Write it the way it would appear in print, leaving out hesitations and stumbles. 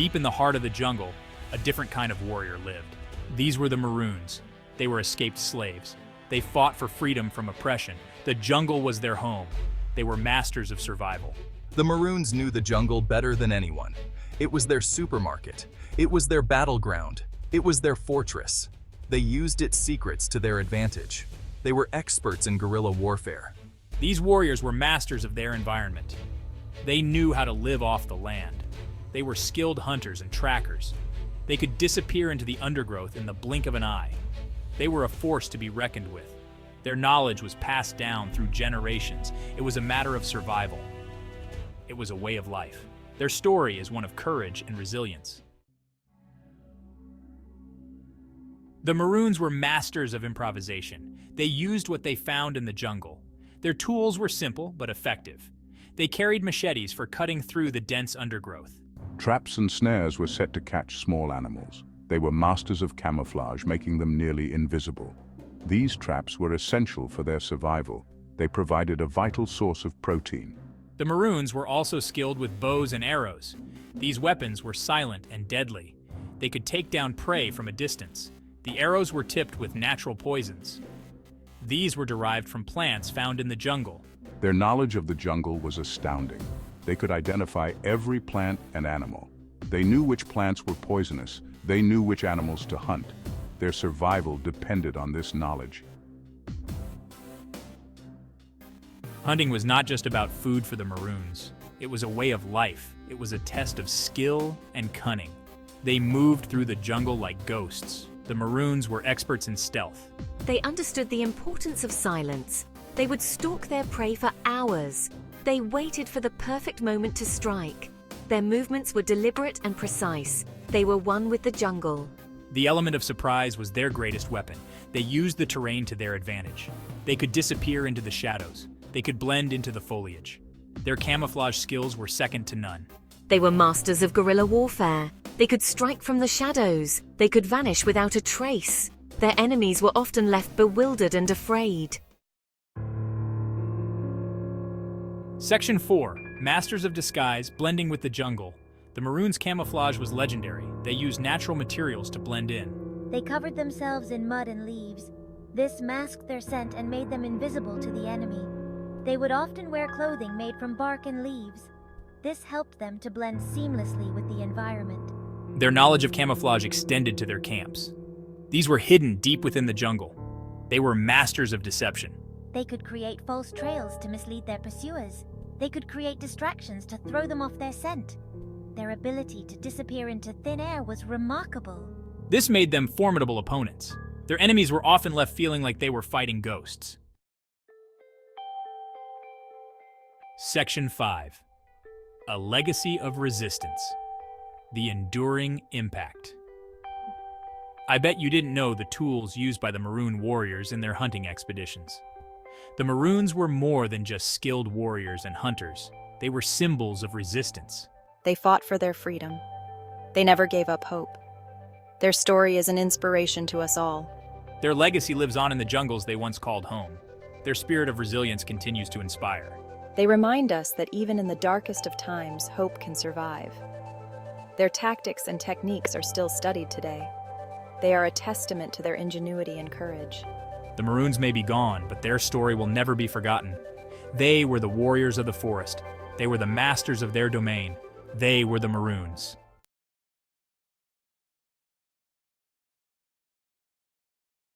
deep in the heart of the jungle, a different kind of warrior lived. These were the Maroons. They were escaped slaves. They fought for freedom from oppression. The jungle was their home. They were masters of survival. The Maroons knew the jungle better than anyone. It was their supermarket. It was their battleground. It was their fortress. They used its secrets to their advantage. They were experts in guerrilla warfare. These warriors were masters of their environment. They knew how to live off the land. They were skilled hunters and trackers. They could disappear into the undergrowth in the blink of an eye. They were a force to be reckoned with. Their knowledge was passed down through generations. It was a matter of survival. It was a way of life. Their story is one of courage and resilience. The Maroons were masters of improvisation. They used what they found in the jungle. Their tools were simple but effective. They carried machetes for cutting through the dense undergrowth. Traps and snares were set to catch small animals. They were masters of camouflage, making them nearly invisible. These traps were essential for their survival. They provided a vital source of protein. The Maroons were also skilled with bows and arrows. These weapons were silent and deadly. They could take down prey from a distance. The arrows were tipped with natural poisons. These were derived from plants found in the jungle. Their knowledge of the jungle was astounding. They could identify every plant and animal. They knew which plants were poisonous. They knew which animals to hunt. Their survival depended on this knowledge. Hunting was not just about food for the Maroons. It was a way of life. It was a test of skill and cunning. They moved through the jungle like ghosts. The Maroons were experts in stealth. They understood the importance of silence. They would stalk their prey for hours. They waited for the perfect moment to strike. Their movements were deliberate and precise. They were one with the jungle. The element of surprise was their greatest weapon. They used the terrain to their advantage. They could disappear into the shadows. They could blend into the foliage. Their camouflage skills were second to none. They were masters of guerrilla warfare. They could strike from the shadows. They could vanish without a trace. Their enemies were often left bewildered and afraid. Section 4. Masters of Disguise, Blending with the Jungle. The Maroons' camouflage was legendary. They used natural materials to blend in. They covered themselves in mud and leaves. This masked their scent and made them invisible to the enemy. They would often wear clothing made from bark and leaves. This helped them to blend seamlessly with the environment. Their knowledge of camouflage extended to their camps. These were hidden deep within the jungle. They were masters of deception. They could create false trails to mislead their pursuers. They could create distractions to throw them off their scent. Their ability to disappear into thin air was remarkable. This made them formidable opponents. Their enemies were often left feeling like they were fighting ghosts. Section 5. A Legacy of Resistance. The Enduring Impact. I bet you didn't know the tools used by the Maroon warriors in their hunting expeditions. The Maroons were more than just skilled warriors and hunters. They were symbols of resistance. They fought for their freedom. They never gave up hope. Their story is an inspiration to us all. Their legacy lives on in the jungles they once called home. Their spirit of resilience continues to inspire. They remind us that even in the darkest of times, hope can survive. Their tactics and techniques are still studied today. They are a testament to their ingenuity and courage. The Maroons may be gone, but their story will never be forgotten. They were the warriors of the forest. They were the masters of their domain. They were the Maroons.